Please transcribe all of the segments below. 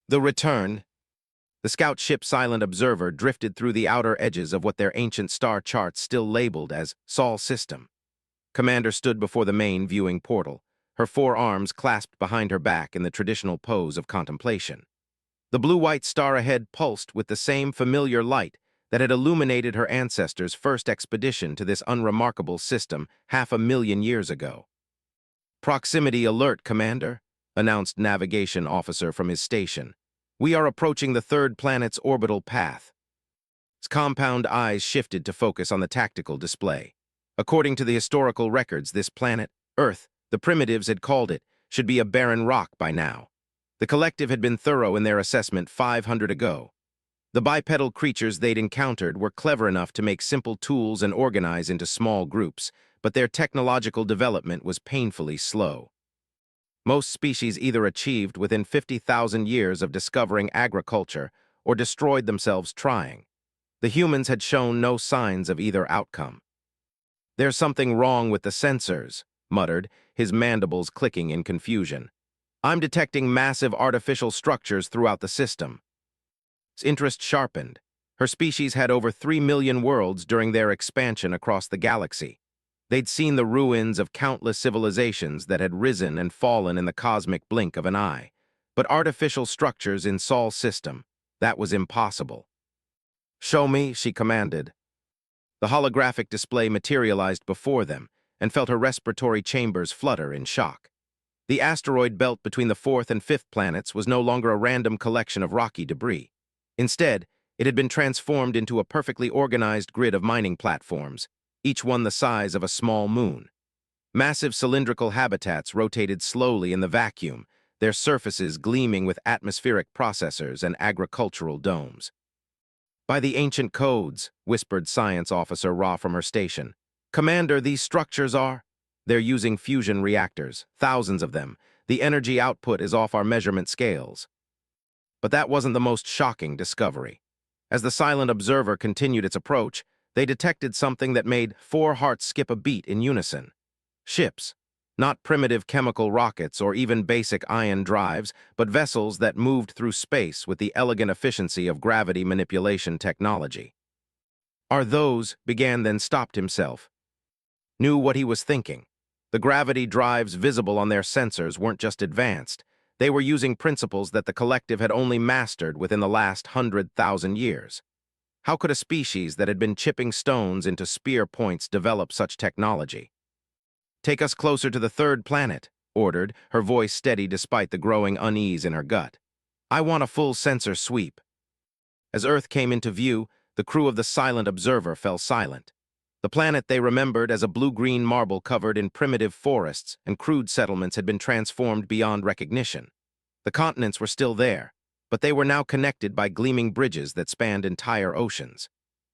The return. The scout ship Silent Observer drifted through the outer edges of what their ancient star charts still labeled as Sol System. Commander stood before the main viewing portal, her forearms clasped behind her back in the traditional pose of contemplation. The blue-white star ahead pulsed with the same familiar light that had illuminated her ancestors' first expedition to this unremarkable system 500,000 years ago. "Proximity alert, Commander," announced Navigation Officer from his station. "We are approaching the third planet's orbital path." His compound eyes shifted to focus on the tactical display. According to the historical records, this planet, Earth, the primitives had called it, should be a barren rock by now. The collective had been thorough in their assessment 500 ago. The bipedal creatures they'd encountered were clever enough to make simple tools and organize into small groups, but their technological development was painfully slow. Most species either achieved within 50,000 years of discovering agriculture or destroyed themselves trying. The humans had shown no signs of either outcome. "There's something wrong with the sensors," muttered, his mandibles clicking in confusion. "I'm detecting massive artificial structures throughout the system." His interest sharpened. Her species had over 3 million worlds during their expansion across the galaxy. They'd seen the ruins of countless civilizations that had risen and fallen in the cosmic blink of an eye. But artificial structures in Sol's system, that was impossible. "Show me," she commanded. The holographic display materialized before them and felt her respiratory chambers flutter in shock. The asteroid belt between the fourth and fifth planets was no longer a random collection of rocky debris. Instead, it had been transformed into a perfectly organized grid of mining platforms, each one the size of a small moon. Massive cylindrical habitats rotated slowly in the vacuum, their surfaces gleaming with atmospheric processors and agricultural domes. "By the ancient codes," whispered Science Officer Ra from her station. "Commander, these structures are—" "They're using fusion reactors, thousands of them. The energy output is off our measurement scales." But that wasn't the most shocking discovery. As the Silent Observer continued its approach, they detected something that made 4 hearts skip a beat in unison. Ships. Not primitive chemical rockets or even basic ion drives, but vessels that moved through space with the elegant efficiency of gravity manipulation technology. "Are those," began, then stopped himself. Knew what he was thinking. The gravity drives visible on their sensors weren't just advanced. They were using principles that the collective had only mastered within the last 100,000 years. How could a species that had been chipping stones into spear points develop such technology? "Take us closer to the third planet," ordered, her voice steady despite the growing unease in her gut. "I want a full sensor sweep." As Earth came into view, the crew of the Silent Observer fell silent. The planet they remembered as a blue-green marble covered in primitive forests and crude settlements had been transformed beyond recognition. The continents were still there, but they were now connected by gleaming bridges that spanned entire oceans.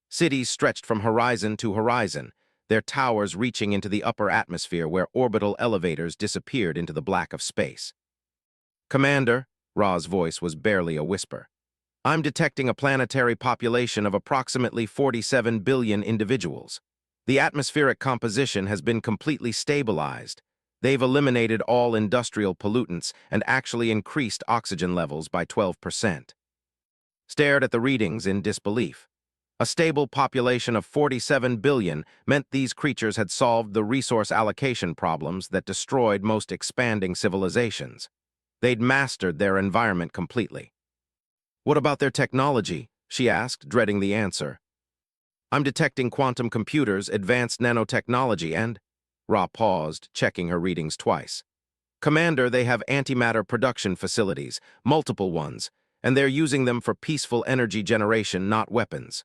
Cities stretched from horizon to horizon, their towers reaching into the upper atmosphere where orbital elevators disappeared into the black of space. "Commander," Ra's voice was barely a whisper, "I'm detecting a planetary population of approximately 47 billion individuals. The atmospheric composition has been completely stabilized. They've eliminated all industrial pollutants and actually increased oxygen levels by 12%. Stared at the readings in disbelief. A stable population of 47 billion meant these creatures had solved the resource allocation problems that destroyed most expanding civilizations. They'd mastered their environment completely. "What about their technology?" she asked, dreading the answer. "I'm detecting quantum computers, advanced nanotechnology, and—" Ra paused, checking her readings twice. "Commander, they have antimatter production facilities, multiple ones, and they're using them for peaceful energy generation, not weapons."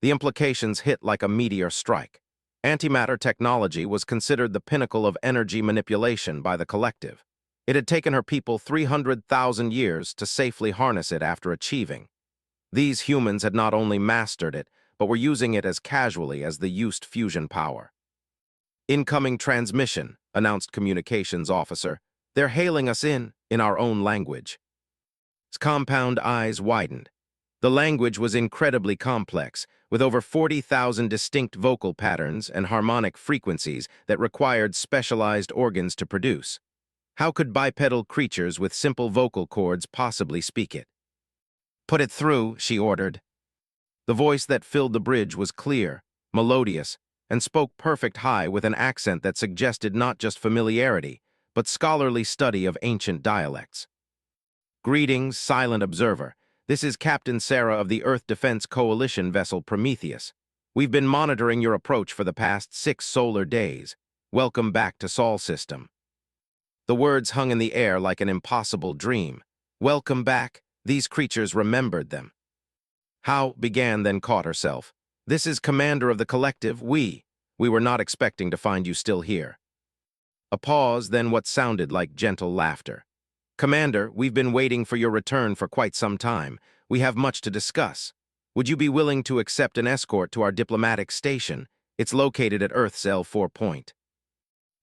The implications hit like a meteor strike. Antimatter technology was considered the pinnacle of energy manipulation by the collective. It had taken her people 300,000 years to safely harness it after achieving. These humans had not only mastered it, but were using it as casually as the used fusion power. "Incoming transmission," announced Communications Officer. "They're hailing us in our own language." His compound eyes widened. The language was incredibly complex, with over 40,000 distinct vocal patterns and harmonic frequencies that required specialized organs to produce. How could bipedal creatures with simple vocal cords possibly speak it? "Put it through," she ordered. The voice that filled the bridge was clear, melodious, and spoke perfect high with an accent that suggested not just familiarity, but scholarly study of ancient dialects. "Greetings, silent observer. This is Captain Sarah of the Earth Defense Coalition vessel Prometheus. We've been monitoring your approach for the past 6 solar days. Welcome back to Sol System." The words hung in the air like an impossible dream. Welcome back. These creatures remembered them. How began, then caught herself. "This is Commander of the Collective, we. We were not expecting to find you still here." A pause, then what sounded like gentle laughter. "Commander, we've been waiting for your return for quite some time. We have much to discuss. Would you be willing to accept an escort to our diplomatic station? It's located at Earth's L4 point."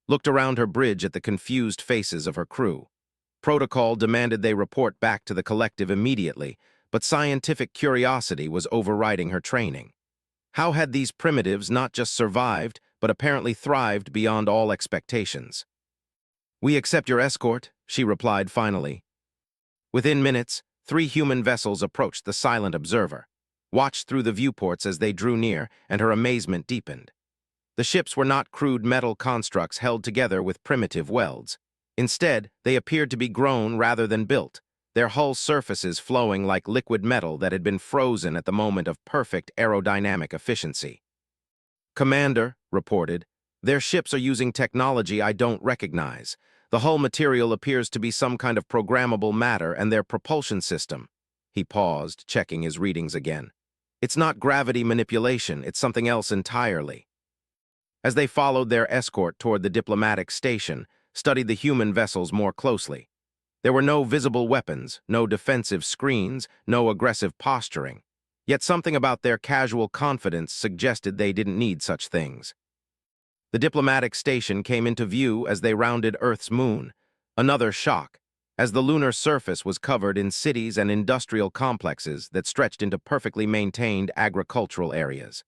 Looked around her bridge at the confused faces of her crew. Protocol demanded they report back to the Collective immediately, but scientific curiosity was overriding her training. How had these primitives not just survived, but apparently thrived beyond all expectations? "We accept your escort," she replied finally. Within minutes, 3 human vessels approached the silent observer, watched through the viewports as they drew near, and her amazement deepened. The ships were not crude metal constructs held together with primitive welds. Instead, they appeared to be grown rather than built, their hull surfaces flowing like liquid metal that had been frozen at the moment of perfect aerodynamic efficiency. "Commander," reported, "their ships are using technology I don't recognize. The hull material appears to be some kind of programmable matter, and their propulsion system." He paused, checking his readings again. "It's not gravity manipulation, it's something else entirely." As they followed their escort toward the diplomatic station, studied the human vessels more closely. There were no visible weapons, no defensive screens, no aggressive posturing. Yet something about their casual confidence suggested they didn't need such things. The diplomatic station came into view as they rounded Earth's moon. Another shock, as the lunar surface was covered in cities and industrial complexes that stretched into perfectly maintained agricultural areas.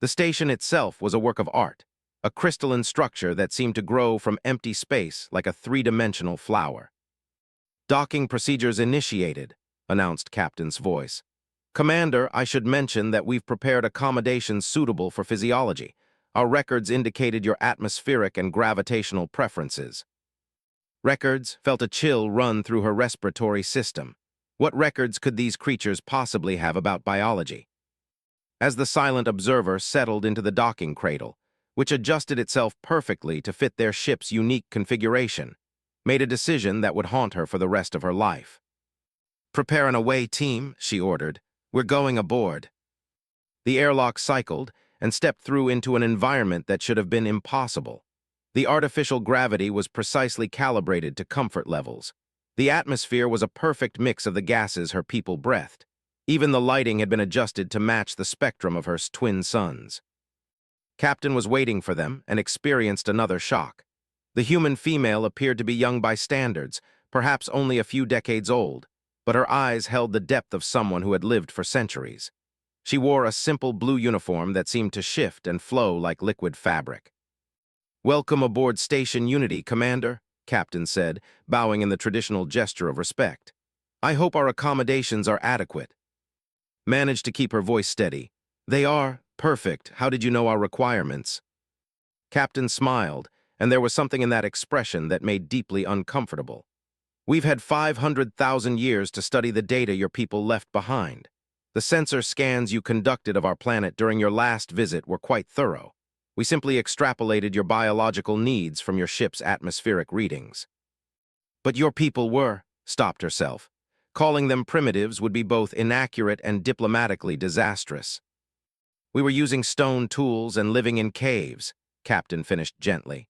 The station itself was a work of art, a crystalline structure that seemed to grow from empty space like a 3-dimensional flower. "Docking procedures initiated," announced Captain's voice. "Commander, I should mention that we've prepared accommodations suitable for physiology. Our records indicated your atmospheric and gravitational preferences." Records felt a chill run through her respiratory system. What records could these creatures possibly have about biology? As the silent observer settled into the docking cradle, which adjusted itself perfectly to fit their ship's unique configuration, made a decision that would haunt her for the rest of her life. "Prepare an away team," she ordered. "We're going aboard." The airlock cycled and stepped through into an environment that should have been impossible. The artificial gravity was precisely calibrated to comfort levels. The atmosphere was a perfect mix of the gases her people breathed. Even the lighting had been adjusted to match the spectrum of her twin suns. Captain was waiting for them and experienced another shock. The human female appeared to be young by standards, perhaps only a few decades old, but her eyes held the depth of someone who had lived for centuries. She wore a simple blue uniform that seemed to shift and flow like liquid fabric. "Welcome aboard Station Unity, Commander," Captain said, bowing in the traditional gesture of respect. "I hope our accommodations are adequate." Managed to keep her voice steady. "They are. Perfect. How did you know our requirements?" Captain smiled, and there was something in that expression that made deeply uncomfortable. "We've had 500,000 years to study the data your people left behind. The sensor scans you conducted of our planet during your last visit were quite thorough. We simply extrapolated your biological needs from your ship's atmospheric readings." "But your people were," stopped herself. Calling them primitives would be both inaccurate and diplomatically disastrous. "We were using stone tools and living in caves," Captain finished gently.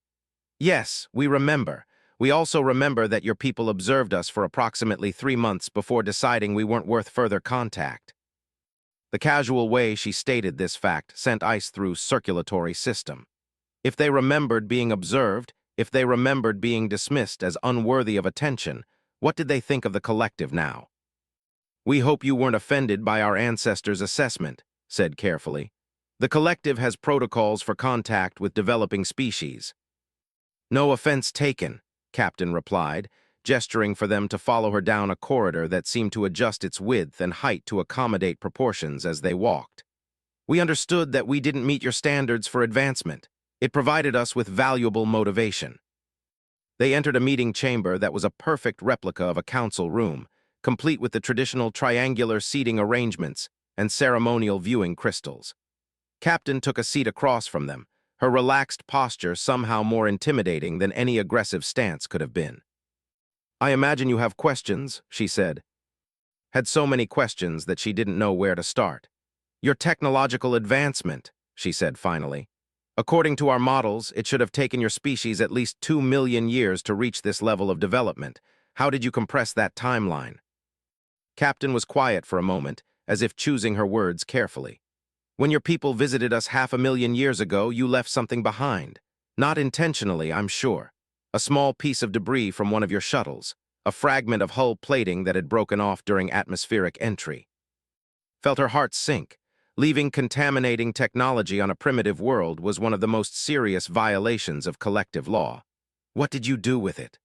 "Yes, we remember. We also remember that your people observed us for approximately 3 months before deciding we weren't worth further contact." The casual way she stated this fact sent ice through circulatory system. If they remembered being observed, if they remembered being dismissed as unworthy of attention, what did they think of the collective now? "We hope you weren't offended by our ancestors' assessment," said carefully. "The collective has protocols for contact with developing species." "No offense taken," Captain replied, gesturing for them to follow her down a corridor that seemed to adjust its width and height to accommodate proportions as they walked. We understood that we didn't meet your standards for advancement. It provided us with valuable motivation. They entered a meeting chamber that was a perfect replica of a council room, complete with the traditional triangular seating arrangements and ceremonial viewing crystals. Captain took a seat across from them, her relaxed posture somehow more intimidating than any aggressive stance could have been. "I imagine you have questions," she said. Had so many questions that she didn't know where to start. "Your technological advancement," she said finally. "According to our models, it should have taken your species at least 2 million years to reach this level of development. How did you compress that timeline?" Captain was quiet for a moment, as if choosing her words carefully. "When your people visited us 500,000 years ago, you left something behind. Not intentionally, I'm sure. A small piece of debris from one of your shuttles, a fragment of hull plating that had broken off during atmospheric entry." Felt her heart sink. Leaving contaminating technology on a primitive world was one of the most serious violations of collective law. "What did you do with it?"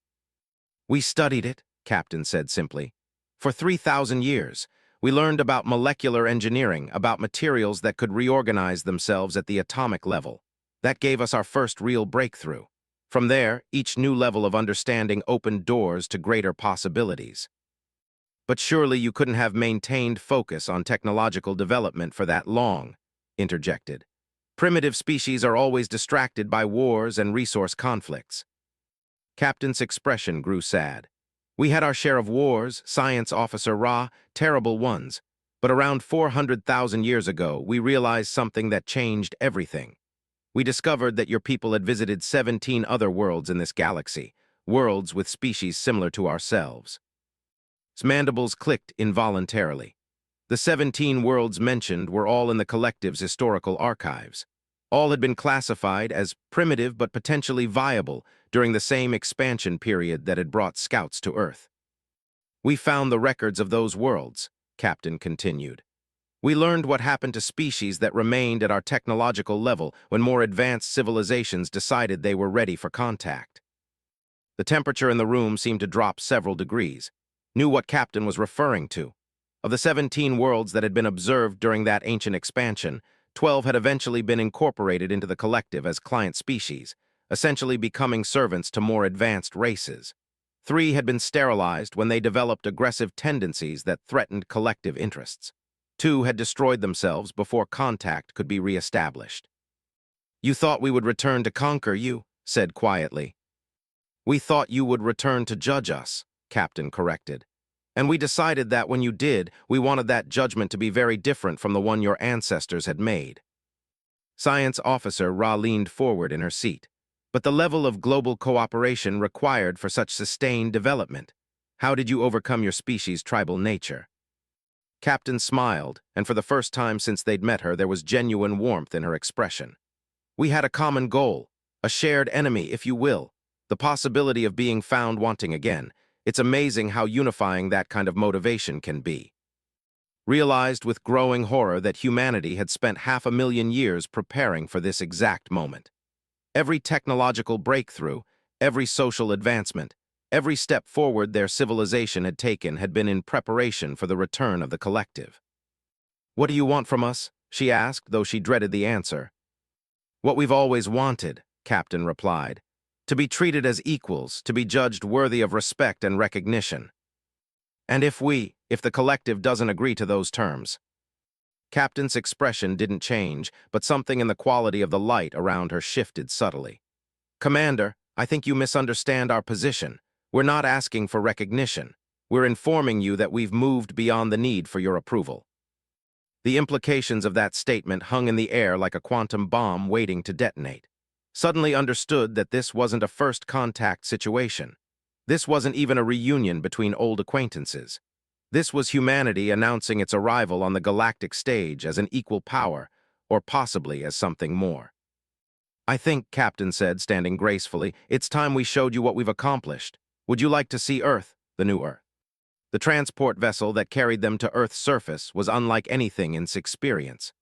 "We studied it," Captain said simply. "For 3,000 years. We learned about molecular engineering, about materials that could reorganize themselves at the atomic level. That gave us our first real breakthrough. From there, each new level of understanding opened doors to greater possibilities." "But surely you couldn't have maintained focus on technological development for that long," interjected. "Primitive species are always distracted by wars and resource conflicts." Captain's expression grew sad. "We had our share of wars, Science Officer Ra, terrible ones. But around 400,000 years ago, we realized something that changed everything. We discovered that your people had visited 17 other worlds in this galaxy, worlds with species similar to ourselves." His mandibles clicked involuntarily. The 17 worlds mentioned were all in the collective's historical archives. All had been classified as primitive but potentially viable during the same expansion period that had brought scouts to Earth. "We found the records of those worlds," Captain continued. "We learned what happened to species that remained at our technological level when more advanced civilizations decided they were ready for contact." The temperature in the room seemed to drop several degrees. Knew what Captain was referring to. Of the 17 worlds that had been observed during that ancient expansion, 12 had eventually been incorporated into the collective as client species, essentially becoming servants to more advanced races. 3 had been sterilized when they developed aggressive tendencies that threatened collective interests. 2 had destroyed themselves before contact could be reestablished. "You thought we would return to conquer you," said quietly. "We thought you would return to judge us," Captain corrected. "And we decided that when you did, we wanted that judgment to be very different from the one your ancestors had made." Science Officer Ra leaned forward in her seat. "But the level of global cooperation required for such sustained development. How did you overcome your species' tribal nature?" Captain smiled, and for the first time since they'd met her, there was genuine warmth in her expression. "We had a common goal, a shared enemy, if you will, the possibility of being found wanting again. It's amazing how unifying that kind of motivation can be." Realized with growing horror that humanity had spent 500,000 years preparing for this exact moment. Every technological breakthrough, every social advancement, every step forward their civilization had taken had been in preparation for the return of the collective. "What do you want from us?" she asked, though she dreaded the answer. "What we've always wanted," Captain replied. "To be treated as equals, to be judged worthy of respect and recognition. And if the collective doesn't agree to those terms." Captain's expression didn't change, but something in the quality of the light around her shifted subtly. "Commander, I think you misunderstand our position. We're not asking for recognition. We're informing you that we've moved beyond the need for your approval." The implications of that statement hung in the air like a quantum bomb waiting to detonate. Suddenly understood that this wasn't a first contact situation. This wasn't even a reunion between old acquaintances. This was humanity announcing its arrival on the galactic stage as an equal power, or possibly as something more. "I think," Captain said, standing gracefully, "it's time we showed you what we've accomplished. Would you like to see Earth, the new Earth?" The transport vessel that carried them to Earth's surface was unlike anything in experience.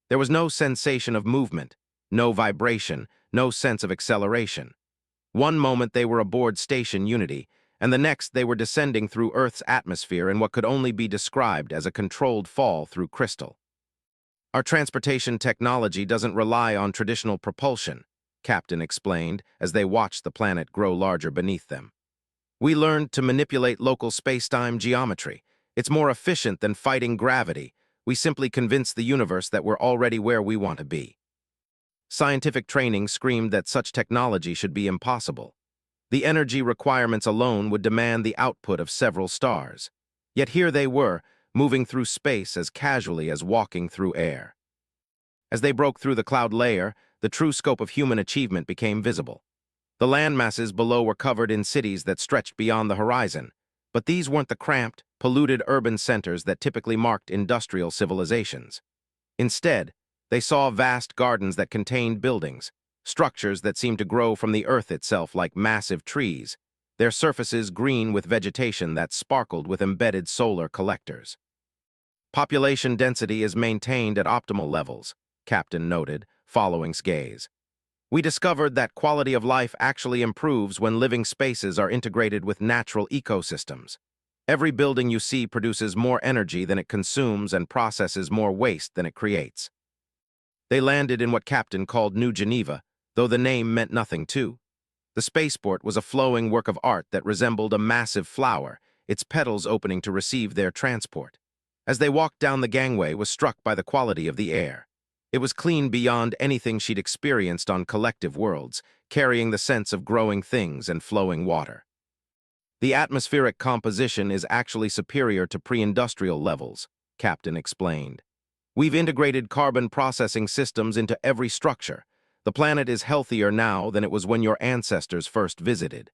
There was no sensation of movement, no vibration, no sense of acceleration. One moment they were aboard Station Unity, and the next they were descending through Earth's atmosphere in what could only be described as a controlled fall through crystal. Our transportation technology doesn't rely on traditional propulsion, Captain explained as they watched the planet grow larger beneath them. We learned to manipulate local space-time geometry. It's more efficient than fighting gravity. We simply convince the universe that we're already where we want to be. Scientific training screamed that such technology should be impossible. The energy requirements alone would demand the output of several stars. Yet here they were, moving through space as casually as walking through air. As they broke through the cloud layer, the true scope of human achievement became visible. The landmasses below were covered in cities that stretched beyond the horizon, but these weren't the cramped, polluted urban centers that typically marked industrial civilizations. Instead, they saw vast gardens that contained buildings, structures that seemed to grow from the earth itself like massive trees, their surfaces green with vegetation that sparkled with embedded solar collectors. Population density is maintained at optimal levels, Captain noted, following gaze. We discovered that quality of life actually improves when living spaces are integrated with natural ecosystems. Every building you see produces more energy than it consumes and processes more waste than it creates. They landed in what Captain called New Geneva, though the name meant nothing too. The spaceport was a flowing work of art that resembled a massive flower, its petals opening to receive their transport. As they walked down the gangway, was struck by the quality of the air. It was clean beyond anything she'd experienced on collective worlds, carrying the sense of growing things and flowing water. The atmospheric composition is actually superior to pre-industrial levels, Captain explained. We've integrated carbon processing systems into every structure. The planet is healthier now than it was when your ancestors first visited.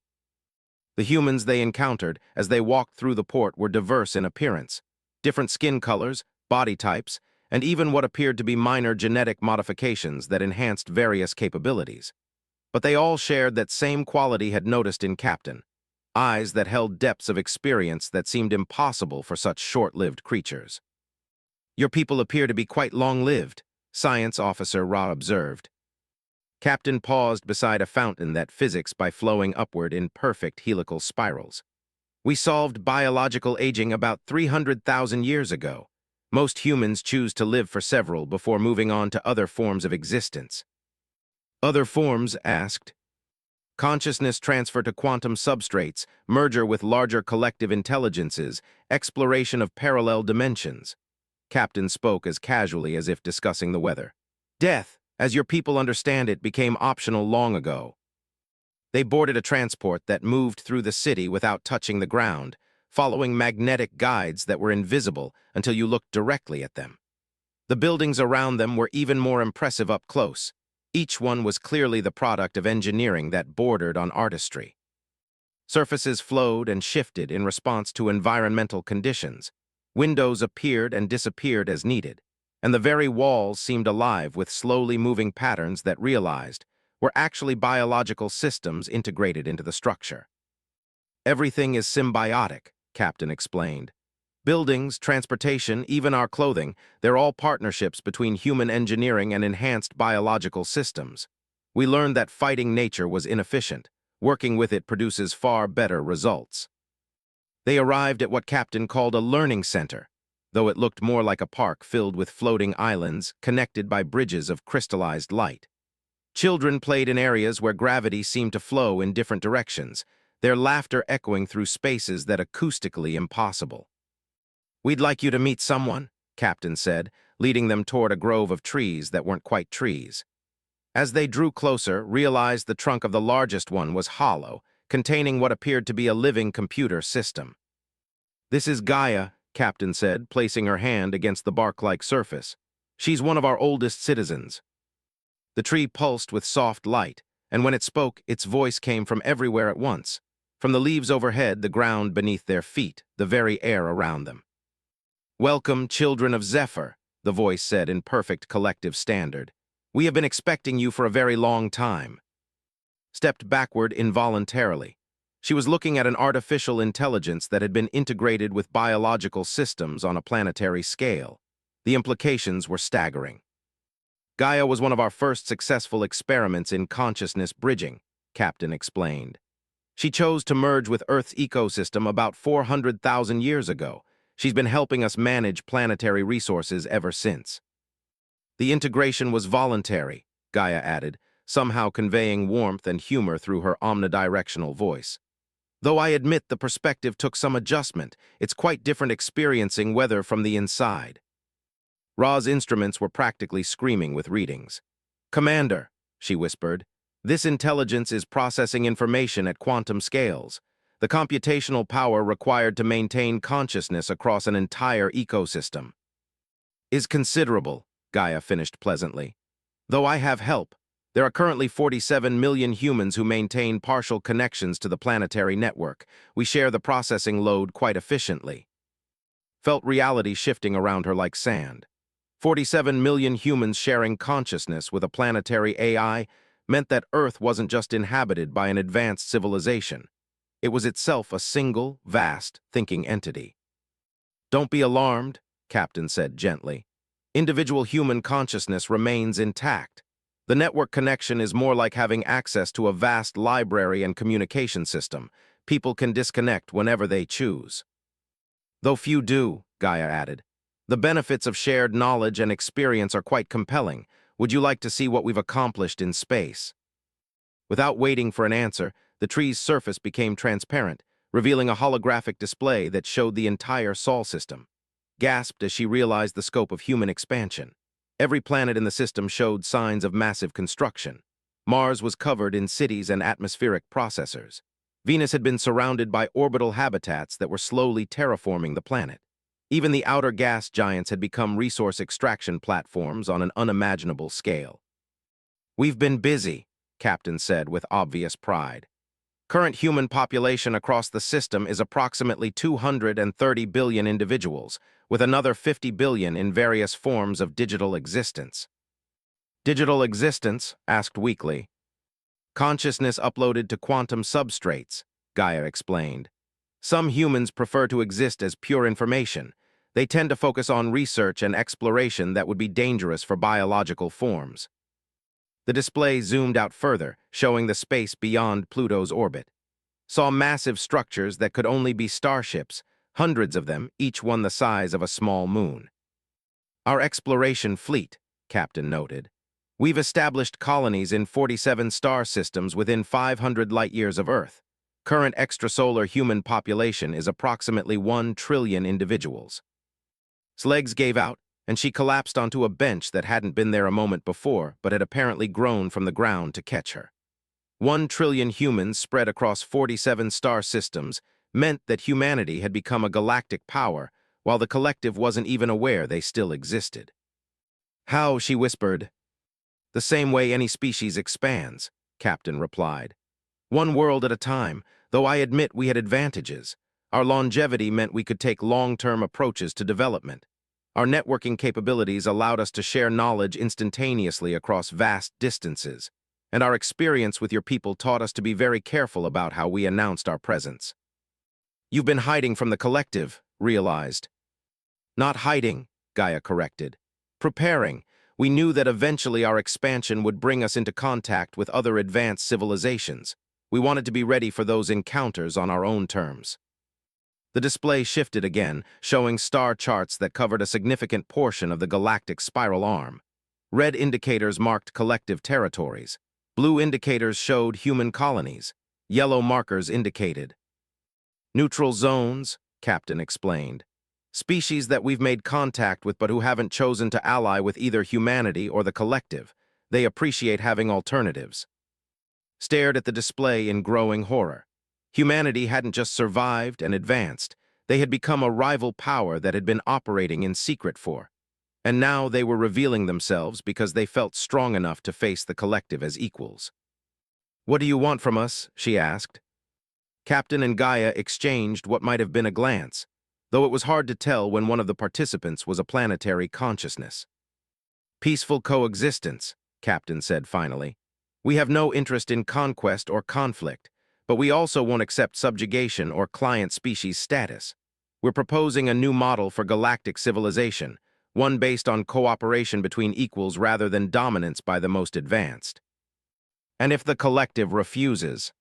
The humans they encountered as they walked through the port were diverse in appearance. Different skin colors, body types, and even what appeared to be minor genetic modifications that enhanced various capabilities. But they all shared that same quality had noticed in Captain: eyes that held depths of experience that seemed impossible for such short-lived creatures. Your people appear to be quite long-lived, Science Officer Ra observed. Captain paused beside a fountain that physics by flowing upward in perfect helical spirals. We solved biological aging about 300,000 years ago. Most humans choose to live for several before moving on to other forms of existence. Other forms, asked. Consciousness transfer to quantum substrates, merger with larger collective intelligences, exploration of parallel dimensions. Captain spoke as casually as if discussing the weather. Death, as your people understand it, became optional long ago. They boarded a transport that moved through the city without touching the ground, following magnetic guides that were invisible until you looked directly at them. The buildings around them were even more impressive up close. Each one was clearly the product of engineering that bordered on artistry. Surfaces flowed and shifted in response to environmental conditions. Windows appeared and disappeared as needed, and the very walls seemed alive with slowly moving patterns that realized were actually biological systems integrated into the structure. Everything is symbiotic, Captain explained. Buildings, transportation, even our clothing, they're all partnerships between human engineering and enhanced biological systems. We learned that fighting nature was inefficient. Working with it produces far better results. They arrived at what Captain called a learning center, though it looked more like a park filled with floating islands connected by bridges of crystallized light. Children played in areas where gravity seemed to flow in different directions, their laughter echoing through spaces that acoustically impossible. We'd like you to meet someone, Captain said, leading them toward a grove of trees that weren't quite trees. As they drew closer, realized the trunk of the largest one was hollow, containing what appeared to be a living computer system. This is Gaia, Captain said, placing her hand against the bark-like surface. She's one of our oldest citizens. The tree pulsed with soft light, and when it spoke, its voice came from everywhere at once. From the leaves overhead, the ground beneath their feet, the very air around them. Welcome, children of Zephyr, the voice said in perfect collective standard. We have been expecting you for a very long time. Stepped backward involuntarily. She was looking at an artificial intelligence that had been integrated with biological systems on a planetary scale. The implications were staggering. Gaia was one of our first successful experiments in consciousness bridging. Captain explained. She chose to merge with Earth's ecosystem about 400,000 years ago. She's been helping us manage planetary resources ever since. The integration was voluntary, Gaia added, somehow conveying warmth and humor through her omnidirectional voice. Though I admit the perspective took some adjustment, it's quite different experiencing weather from the inside. Ra's instruments were practically screaming with readings. "Commander," she whispered, "this intelligence is processing information at quantum scales. The computational power required to maintain consciousness across an entire ecosystem is considerable," Gaia finished pleasantly. "Though I have help, there are currently 47 million humans who maintain partial connections to the planetary network. We share the processing load quite efficiently." Felt reality shifting around her like sand. 47 million humans sharing consciousness with a planetary AI meant that Earth wasn't just inhabited by an advanced civilization. It was itself a single, vast, thinking entity. "Don't be alarmed," Captain said gently. "Individual human consciousness remains intact. The network connection is more like having access to a vast library and communication system. People can disconnect whenever they choose." "Though few do," Gaia added. "The benefits of shared knowledge and experience are quite compelling. Would you like to see what we've accomplished in space?" Without waiting for an answer, the tree's surface became transparent, revealing a holographic display that showed the entire Sol system. Gasped as she realized the scope of human expansion. Every planet in the system showed signs of massive construction. Mars was covered in cities and atmospheric processors. Venus had been surrounded by orbital habitats that were slowly terraforming the planet. Even the outer gas giants had become resource extraction platforms on an unimaginable scale. "We've been busy," Captain said with obvious pride. "Current human population across the system is approximately 230 billion individuals, with another 50 billion in various forms of digital existence." "Digital existence?" asked Weekly. "Consciousness uploaded to quantum substrates," Gaia explained. "Some humans prefer to exist as pure information. They tend to focus on research and exploration that would be dangerous for biological forms." The display zoomed out further, showing the space beyond Pluto's orbit. Saw massive structures that could only be starships, hundreds of them, each one the size of a small moon. "Our exploration fleet," Captain noted. "We've established colonies in 47 star systems within 500 light-years of Earth. Current extrasolar human population is approximately 1 trillion individuals." Legs gave out, and she collapsed onto a bench that hadn't been there a moment before, but had apparently grown from the ground to catch her. 1 trillion humans spread across 47 star systems meant that humanity had become a galactic power, while the collective wasn't even aware they still existed. "How?" she whispered. "The same way any species expands," Captain replied. "One world at a time, though I admit we had advantages. Our longevity meant we could take long-term approaches to development. Our networking capabilities allowed us to share knowledge instantaneously across vast distances, and our experience with your people taught us to be very careful about how we announced our presence." "You've been hiding from the collective," realized. "Not hiding," Gaia corrected. "Preparing. We knew that eventually our expansion would bring us into contact with other advanced civilizations. We wanted to be ready for those encounters on our own terms." The display shifted again, showing star charts that covered a significant portion of the galactic spiral arm. Red indicators marked collective territories. Blue indicators showed human colonies. Yellow markers indicated neutral zones, Captain explained. "Species that we've made contact with but who haven't chosen to ally with either humanity or the collective. They appreciate having alternatives." Stared at the display in growing horror. Humanity hadn't just survived and advanced. They had become a rival power that had been operating in secret for. And now they were revealing themselves because they felt strong enough to face the collective as equals. "What do you want from us?" she asked. Captain and Gaia exchanged what might have been a glance, though it was hard to tell when one of the participants was a planetary consciousness. "Peaceful coexistence," Captain said finally. "We have no interest in conquest or conflict, but we also won't accept subjugation or client species status. We're proposing a new model for galactic civilization, one based on cooperation between equals rather than dominance by the most advanced." And if the collective refuses?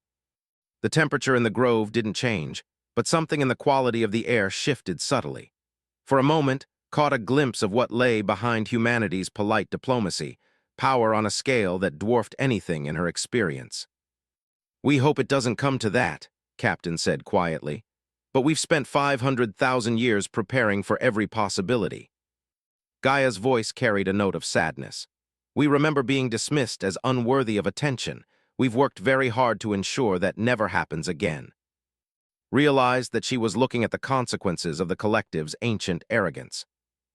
The temperature in the grove didn't change, but something in the quality of the air shifted subtly. For a moment, caught a glimpse of what lay behind humanity's polite diplomacy, power on a scale that dwarfed anything in her experience. "We hope it doesn't come to that," Captain said quietly. "But we've spent 500,000 years preparing for every possibility." Gaia's voice carried a note of sadness. "We remember being dismissed as unworthy of attention. We've worked very hard to ensure that never happens again." Realized that she was looking at the consequences of the collective's ancient arrogance.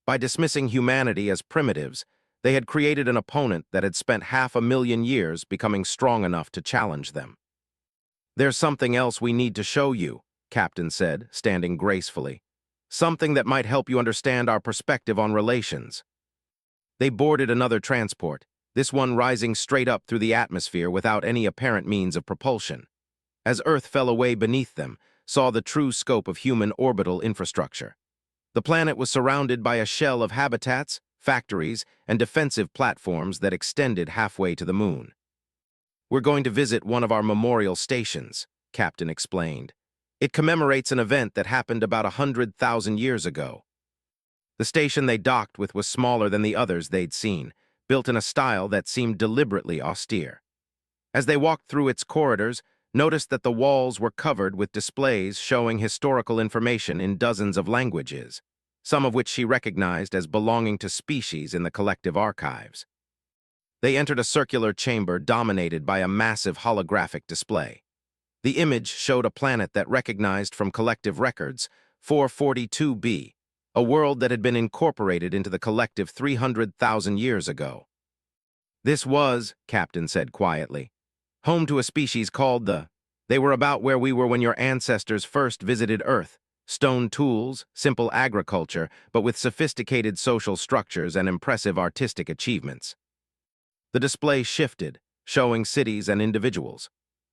By dismissing humanity as primitives, they had created an opponent that had spent 500,000 years becoming strong enough to challenge them. "There's something else we need to show you," Captain said, standing gracefully. "Something that might help you understand our perspective on relations." They boarded another transport, this one rising straight up through the atmosphere without any apparent means of propulsion. As Earth fell away beneath them, saw the true scope of human orbital infrastructure. The planet was surrounded by a shell of habitats, factories, and defensive platforms that extended halfway to the moon. "We're going to visit one of our memorial stations," Captain explained. "It commemorates an event that happened about 100,000 years ago." The station they docked with was smaller than the others they'd seen, built in a style that seemed deliberately austere. As they walked through its corridors, noticed that the walls were covered with displays showing historical information in dozens of languages, some of which she recognized as belonging to species in the collective archives. They entered a circular chamber dominated by a massive holographic display. The image showed a planet that recognized from collective records, 442b, a world that had been incorporated into the collective 300,000 years ago. "This was," Captain said quietly, "home to a species called the... They were about where we were when your ancestors first visited Earth. Stone tools, simple agriculture, but with sophisticated social structures and impressive artistic achievements." The display shifted, showing cities and individuals.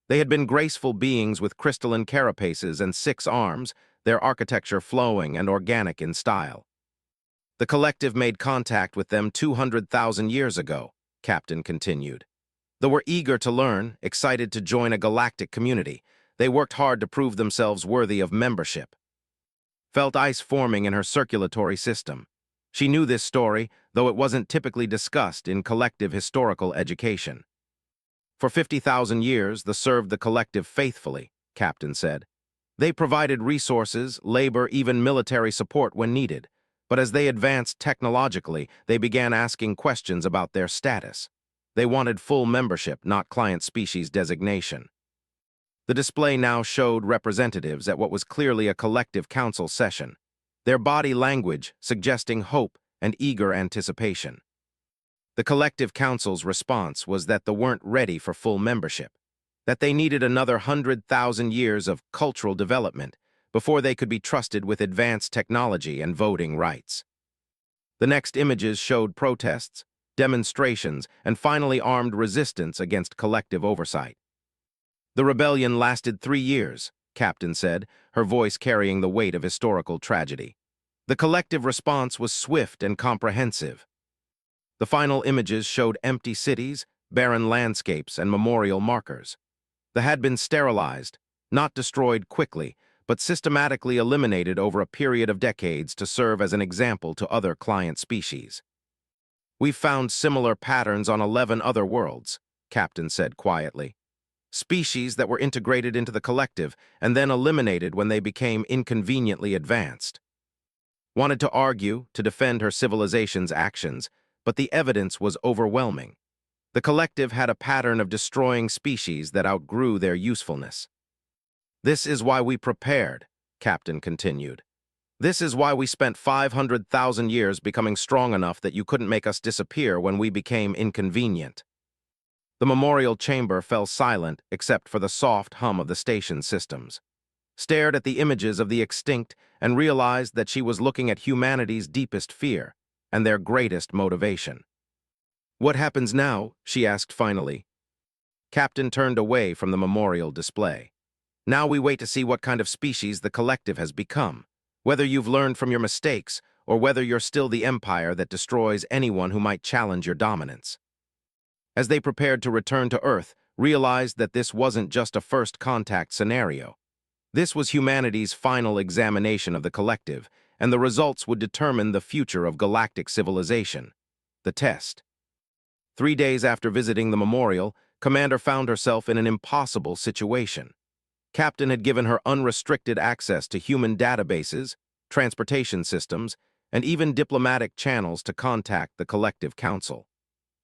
They had been graceful beings with crystalline carapaces and 6 arms, their architecture flowing and organic in style. "The collective made contact with them 200,000 years ago," Captain continued. "They were eager to learn, excited to join a galactic community. They worked hard to prove themselves worthy of membership." Felt ice forming in her circulatory system. She knew this story, though it wasn't typically discussed in collective historical education. "For 50,000 years, they served the collective faithfully," Captain said. "They provided resources, labor, even military support when needed. But as they advanced technologically, they began asking questions about their status. They wanted full membership, not client species designation." The display now showed representatives at what was clearly a collective council session, their body language suggesting hope and eager anticipation. The collective council's response was that they weren't ready for full membership, that they needed another 100,000 years of cultural development before they could be trusted with advanced technology and voting rights. The next images showed protests, demonstrations, and finally armed resistance against collective oversight. "The rebellion lasted 3 years," Captain said, her voice carrying the weight of historical tragedy. "The collective response was swift and comprehensive." The final images showed empty cities, barren landscapes, and memorial markers. They had been sterilized, not destroyed quickly, but systematically eliminated over a period of decades to serve as an example to other client species. "We've found similar patterns on 11 other worlds," Captain said quietly. "Species that were integrated into the collective and then eliminated when they became inconveniently advanced." Wanted to argue, to defend her civilization's actions, but the evidence was overwhelming. The collective had a pattern of destroying species that outgrew their usefulness. "This is why we prepared," Captain continued. "This is why we spent 500,000 years becoming strong enough that you couldn't make us disappear when we became inconvenient." The memorial chamber fell silent except for the soft hum of the station systems. Stared at the images of the extinct and realized that she was looking at humanity's deepest fear and their greatest motivation. "What happens now?" she asked finally. Captain turned away from the memorial display. "Now we wait to see what kind of species the collective has become, whether you've learned from your mistakes or whether you're still the empire that destroys anyone who might challenge your dominance." As they prepared to return to Earth, realized that this wasn't just a first contact scenario. This was humanity's final examination of the collective, and the results would determine the future of galactic civilization. The test. 3 days after visiting the memorial, Commander found herself in an impossible situation. Captain had given her unrestricted access to human databases, transportation systems, and even diplomatic channels to contact the collective council.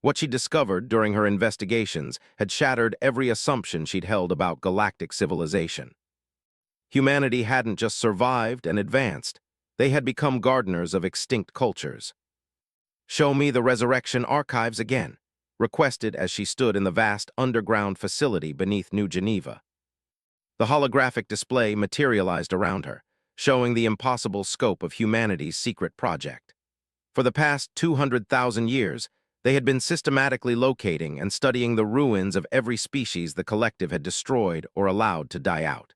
What she discovered during her investigations had shattered every assumption she'd held about galactic civilization. Humanity hadn't just survived and advanced, they had become gardeners of extinct cultures. "Show me the Resurrection archives again," requested as she stood in the vast underground facility beneath New Geneva. The holographic display materialized around her, showing the impossible scope of humanity's secret project. For the past 200,000 years, they had been systematically locating and studying the ruins of every species the collective had destroyed or allowed to die out.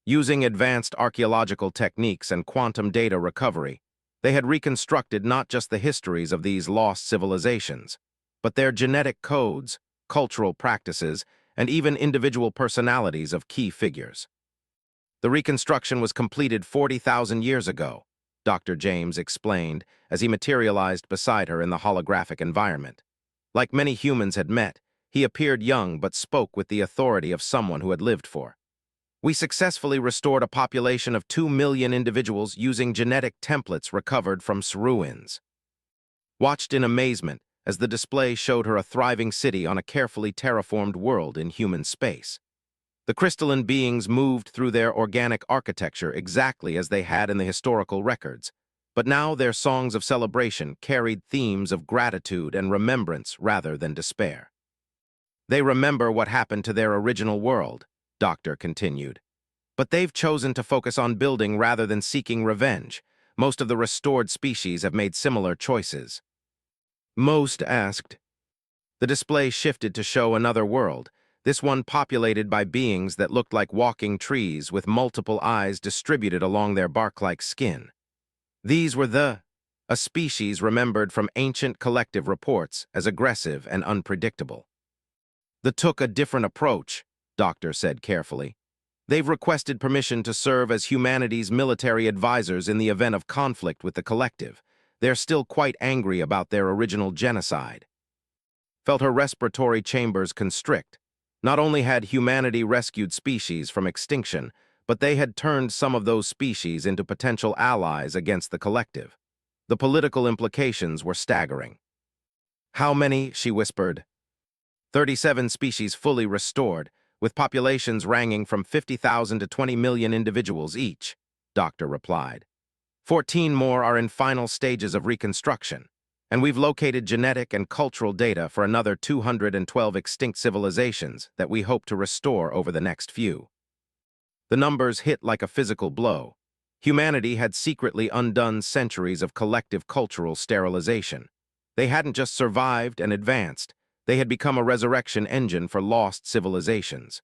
Using advanced archaeological techniques and quantum data recovery, they had reconstructed not just the histories of these lost civilizations, but their genetic codes, cultural practices, and even individual personalities of key figures. The reconstruction was completed 40,000 years ago, Dr. James explained as he materialized beside her in the holographic environment. Like many humans had met, he appeared young but spoke with the authority of someone who had lived for. "We successfully restored a population of 2 million individuals using genetic templates recovered from ruins." Watched in amazement as the display showed her a thriving city on a carefully terraformed world in human space. The crystalline beings moved through their organic architecture exactly as they had in the historical records, but now their songs of celebration carried themes of gratitude and remembrance rather than despair. "They remember what happened to their original world," Doctor continued. "But they've chosen to focus on building rather than seeking revenge. Most of the restored species have made similar choices." Most asked. The display shifted to show another world, this one populated by beings that looked like walking trees with multiple eyes distributed along their bark-like skin. These were a species remembered from ancient collective reports as aggressive and unpredictable. "They took a different approach," Doctor said carefully. "They've requested permission to serve as humanity's military advisors in the event of conflict with the collective. They're still quite angry about their original genocide." Felt her respiratory chambers constrict. Not only had humanity rescued species from extinction, but they had turned some of those species into potential allies against the collective. The political implications were staggering. "How many?" she whispered. 37 species fully restored, with populations ranging from 50,000 to 20 million individuals each, Doctor replied. 14 more are in final stages of reconstruction, and we've located genetic and cultural data for another 212 extinct civilizations that we hope to restore over the next few. The numbers hit like a physical blow. Humanity had secretly undone centuries of collective cultural sterilization. They hadn't just survived and advanced, they had become a resurrection engine for lost civilizations.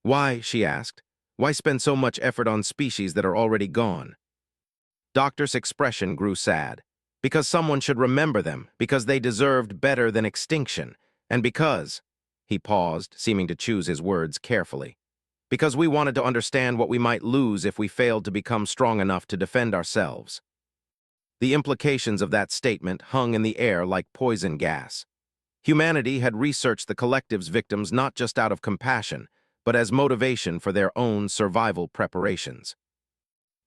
"Why," she asked, "why spend so much effort on species that are already gone?" Doctor's expression grew sad. "Because someone should remember them, because they deserved better than extinction, and because—" he paused, seeming to choose his words carefully. "Because we wanted to understand what we might lose if we failed to become strong enough to defend ourselves." The implications of that statement hung in the air like poison gas. Humanity had researched the collective's victims not just out of compassion, but as motivation for their own survival preparations.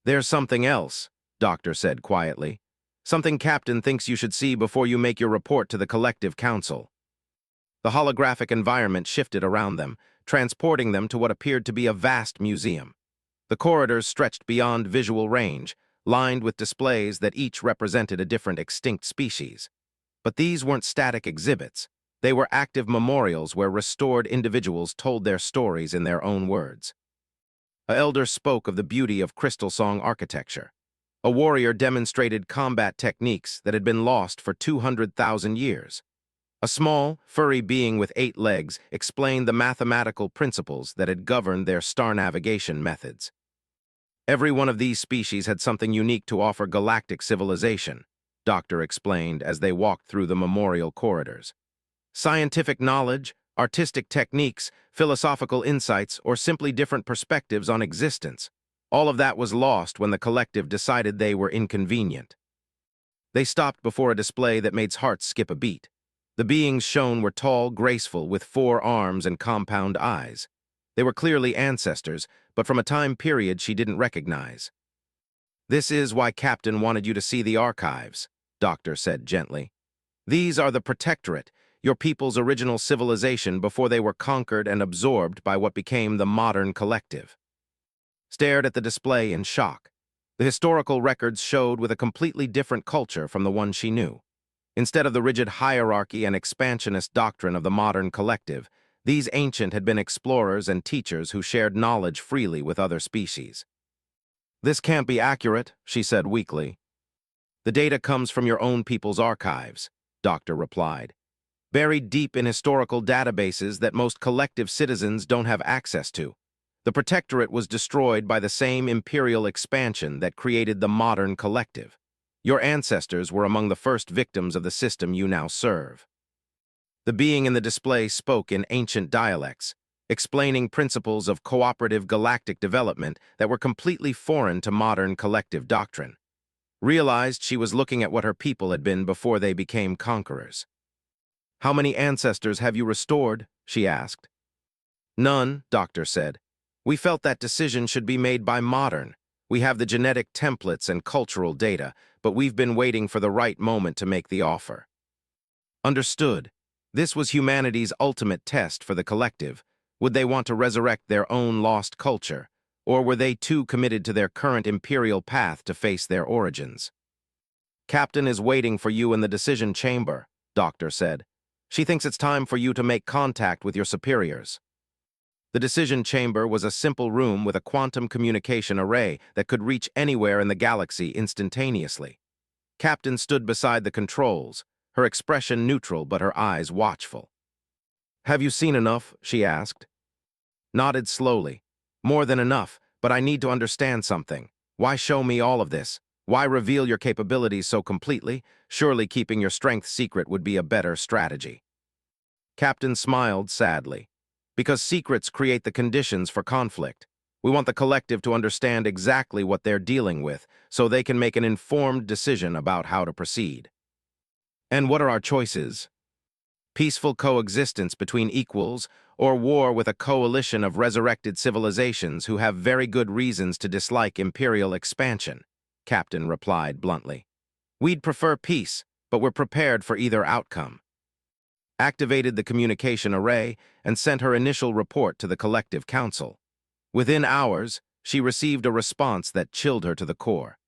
"There's something else," Doctor said quietly. "Something Captain thinks you should see before you make your report to the collective council." The holographic environment shifted around them, transporting them to what appeared to be a vast museum. The corridors stretched beyond visual range, lined with displays that each represented a different extinct species. But these weren't static exhibits. They were active memorials where restored individuals told their stories in their own words. An elder spoke of the beauty of crystal song architecture. A warrior demonstrated combat techniques that had been lost for 200,000 years. A small, furry being with 8 legs explained the mathematical principles that had governed their star navigation methods. Every one of these species had something unique to offer galactic civilization, Doctor explained as they walked through the memorial corridors. Scientific knowledge, artistic techniques, philosophical insights, or simply different perspectives on existence. All of that was lost when the collective decided they were inconvenient. They stopped before a display that made hearts skip a beat. The beings shown were tall, graceful, with 4 arms and compound eyes. They were clearly ancestors, but from a time period she didn't recognize. "This is why Captain wanted you to see the archives," Doctor said gently. "These are the Protectorate, your people's original civilization before they were conquered and absorbed by what became the modern collective." Stared at the display in shock. The historical records showed with a completely different culture from the one she knew. Instead of the rigid hierarchy and expansionist doctrine of the modern collective, these ancient had been explorers and teachers who shared knowledge freely with other species. "This can't be accurate," she said weakly. "The data comes from your own people's archives," Doctor replied, "buried deep in historical databases that most collective citizens don't have access to. The Protectorate was destroyed by the same imperial expansion that created the modern collective. Your ancestors were among the first victims of the system you now serve." The being in the display spoke in ancient dialects, explaining principles of cooperative galactic development that were completely foreign to modern collective doctrine. Realized she was looking at what her people had been before they became conquerors. "How many ancestors have you restored?" she asked. "None," Doctor said. "We felt that decision should be made by modern. We have the genetic templates and cultural data, but we've been waiting for the right moment to make the offer." Understood. This was humanity's ultimate test for the collective. Would they want to resurrect their own lost culture, or were they too committed to their current imperial path to face their origins? "Captain is waiting for you in the decision chamber," Doctor said. "She thinks it's time for you to make contact with your superiors." The decision chamber was a simple room with a quantum communication array that could reach anywhere in the galaxy instantaneously. Captain stood beside the controls, her expression neutral but her eyes watchful. "Have you seen enough?" she asked. Nodded slowly. "More than enough, but I need to understand something. Why show me all of this? Why reveal your capabilities so completely? Surely keeping your strength secret would be a better strategy." Captain smiled sadly. "Because secrets create the conditions for conflict. We want the collective to understand exactly what they're dealing with, so they can make an informed decision about how to proceed." "And what are our choices?" "Peaceful coexistence between equals, or war with a coalition of resurrected civilizations who have very good reasons to dislike imperial expansion," Captain replied bluntly. "We'd prefer peace, but we're prepared for either outcome." Activated the communication array and sent her initial report to the Collective Council. Within hours, she received a response that chilled her to the core.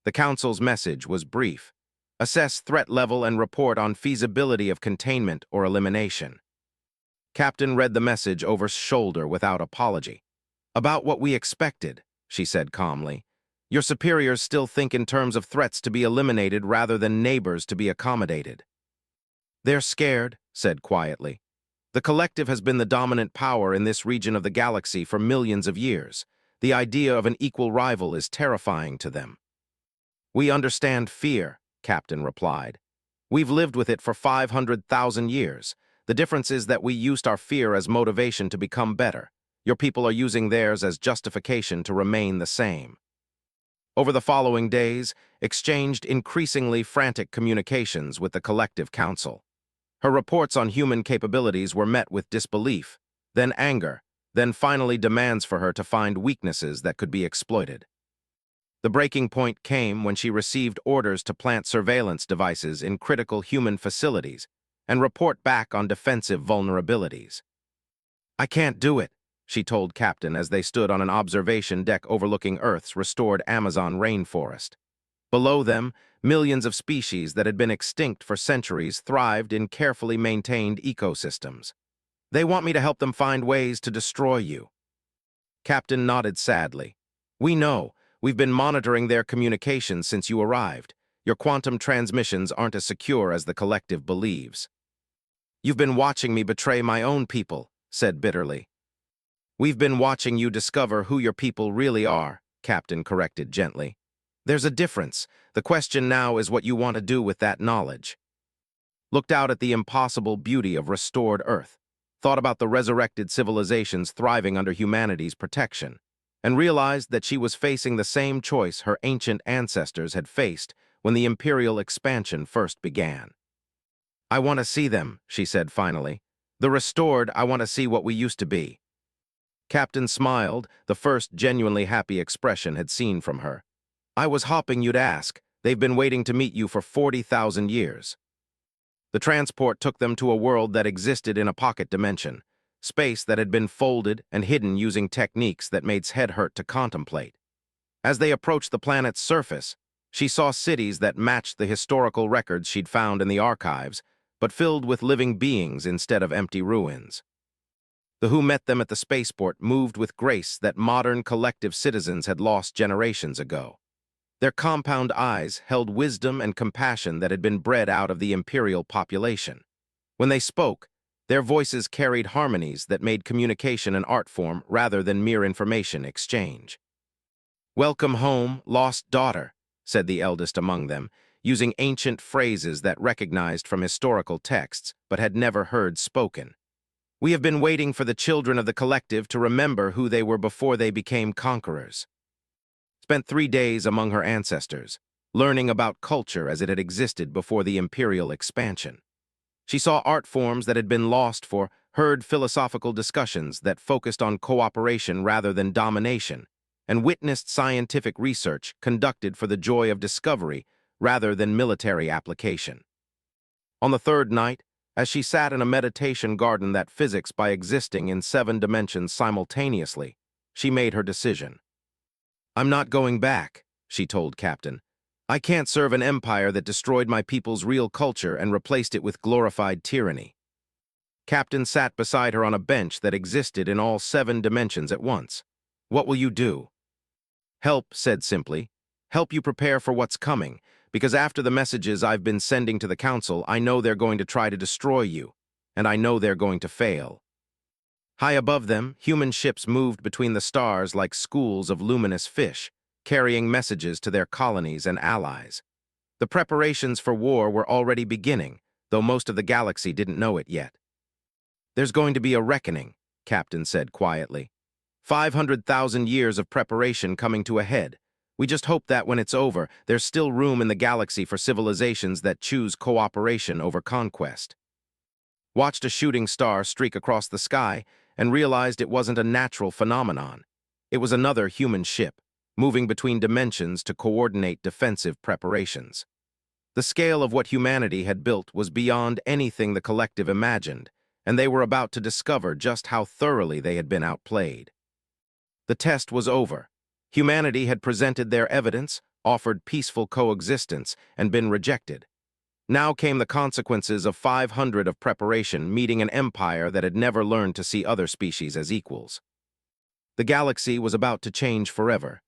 The Council's message was brief. Assess threat level and report on feasibility of containment or elimination. Captain read the message over shoulder without apology. "About what we expected," she said calmly. "Your superiors still think in terms of threats to be eliminated rather than neighbors to be accommodated." "They're scared," said quietly. "The collective has been the dominant power in this region of the galaxy for millions of years. The idea of an equal rival is terrifying to them." "We understand fear," Captain replied. "We've lived with it for 500,000 years. The difference is that we used our fear as motivation to become better. Your people are using theirs as justification to remain the same." Over the following days, exchanged increasingly frantic communications with the Collective Council. Her reports on human capabilities were met with disbelief, then anger, then finally demands for her to find weaknesses that could be exploited. The breaking point came when she received orders to plant surveillance devices in critical human facilities and report back on defensive vulnerabilities. "I can't do it," she told Captain as they stood on an observation deck overlooking Earth's restored Amazon rainforest. Below them, millions of species that had been extinct for centuries thrived in carefully maintained ecosystems. "They want me to help them find ways to destroy you." Captain nodded sadly. "We know. We've been monitoring their communications since you arrived. Your quantum transmissions aren't as secure as the collective believes." "You've been watching me betray my own people," said bitterly. "We've been watching you discover who your people really are," Captain corrected gently. "There's a difference. The question now is what you want to do with that knowledge." Looked out at the impossible beauty of restored Earth. thought about the resurrected civilizations thriving under humanity's protection, and realized that she was facing the same choice her ancient ancestors had faced when the imperial expansion first began. "I want to see them," she said finally. "The restored, I want to see what we used to be." Captain smiled, the first genuinely happy expression had seen from her. "I was hoping you'd ask. They've been waiting to meet you for 40,000 years." The transport took them to a world that existed in a pocket dimension, space that had been folded and hidden using techniques that made head hurt to contemplate. As they approached the planet's surface, she saw cities that matched the historical records she'd found in the archives, but filled with living beings instead of empty ruins. The who met them at the spaceport moved with grace that modern collective citizens had lost generations ago. Their compound eyes held wisdom and compassion that had been bred out of the imperial population. When they spoke, their voices carried harmonies that made communication an art form rather than mere information exchange. "Welcome home, lost daughter," said the eldest among them, using ancient phrases that recognized from historical texts but had never heard spoken. "We have been waiting for the children of the collective to remember who they were before they became conquerors." Spent 3 days among her ancestors, learning about culture as it had existed before the imperial expansion. She saw art forms that had been lost for, heard philosophical discussions that focused on cooperation rather than domination, and witnessed scientific research conducted for the joy of discovery rather than military application. On the third night, as she sat in a meditation garden that physics by existing in 7 dimensions simultaneously, she made her decision. "I'm not going back," she told Captain. "I can't serve an empire that destroyed my people's real culture and replaced it with glorified tyranny." Captain sat beside her on a bench that existed in all 7 dimensions at once. "What will you do?" "Help," said simply. "Help you prepare for what's coming, because after the messages I've been sending to the Council, I know they're going to try to destroy you, and I know they're going to fail." High above them, human ships moved between the stars like schools of luminous fish, carrying messages to their colonies and allies. The preparations for war were already beginning, though most of the galaxy didn't know it yet. "There's going to be a reckoning," Captain said quietly. 500,000 years of preparation coming to a head. We just hope that when it's over, there's still room in the galaxy for civilizations that choose cooperation over conquest." Watched a shooting star streak across the sky and realized it wasn't a natural phenomenon. It was another human ship, moving between dimensions to coordinate defensive preparations. The scale of what humanity had built was beyond anything the collective imagined, and they were about to discover just how thoroughly they had been outplayed. The test was over. Humanity had presented their evidence, offered peaceful coexistence, and been rejected. Now came the consequences of 500 of preparation meeting an empire that had never learned to see other species as equals. The galaxy was about to change forever.